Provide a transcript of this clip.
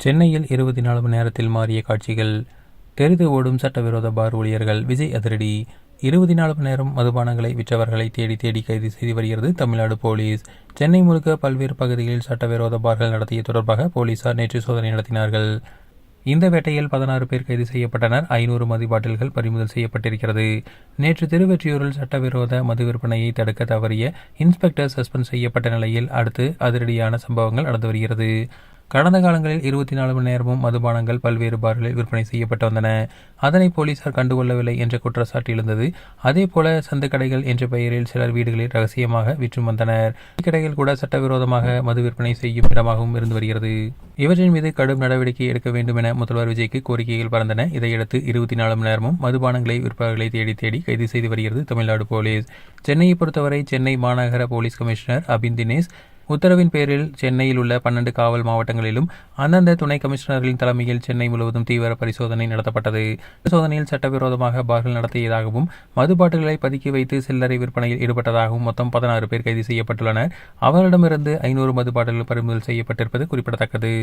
சென்னையில் 24 மணி நேரத்தில் மாறிய காட்சிகள். தெரிந்து ஓடும் சட்டவிரோத பார் ஊழியர்கள். விஜய் அதிரடி. 24 மணி நேரம் மதுபானங்களை விற்றவர்களை தேடி கைது செய்து வருகிறது தமிழ்நாடு போலீஸ். சென்னை முழுக்க பல்வேறு பகுதிகளில் சட்டவிரோத பார்கள் நடத்திய தொடர்பாக போலீசார் நேற்று சோதனை நடத்தினார்கள். இந்த வேட்டையில் 16 பேர் கைது செய்யப்பட்டனர். 500 மது பாட்டில்கள் பறிமுதல் செய்யப்பட்டிருக்கிறது. நேற்று திருவொற்றியூரில் சட்டவிரோத மது விற்பனையை தடுக்க தவறிய இன்ஸ்பெக்டர் சஸ்பெண்ட் செய்யப்பட்ட நிலையில் அடுத்து அதிரடியான சம்பவங்கள் நடந்து வருகிறது. கடந்த காலங்களில் 24 மணி நேரமும் மதுபானங்கள் பல்வேறு பார்களில் விற்பனை செய்யப்பட்டு வந்தன. அதனை போலீசார் கண்டுகொள்ளவில்லை என்ற குற்றச்சாட்டு எழுந்தது. அதேபோல சந்துக்கடைகள் என்ற பெயரில் சிலர் வீடுகளில் ரகசியமாக விற்றும் வந்தனர். கடைகள் கூட சட்டவிரோதமாக மது விற்பனை செய்யும் இடமாகவும் இருந்து வருகிறது. இவற்றின் மீது கடும் நடவடிக்கை எடுக்க வேண்டும் என முதல்வர் விஜய்க்கு கோரிக்கைகள் பறந்தன. இதையடுத்து 24 மணி நேரமும் மதுபானங்களை விற்பவர்களை தேடி கைது செய்து வருகிறது தமிழ்நாடு போலீஸ். சென்னையை பொறுத்தவரை சென்னை மாநகர போலீஸ் கமிஷனர் அபின் தினேஷ் உத்தரவின் பேரில் சென்னையில் உள்ள 12 காவல் மாவட்டங்களிலும் அந்தந்த துணை கமிஷனர்களின் தலைமையில் சென்னை முழுவதும் தீவிர பரிசோதனை நடத்தப்பட்டது. சோதனையில் சட்டவிரோதமாக பார்கள் நடத்தியதாகவும் மது பாட்டில்களை பதுக்கி வைத்து சில்லறை விற்பனையில் ஈடுபட்டதாகவும் மொத்தம் 16 பேர் கைது செய்யப்பட்டுள்ளனர். அவர்களிடமிருந்து 500 மது பாட்டில்கள் பறிமுதல் செய்யப்பட்டிருப்பது குறிப்பிடத்தக்கது.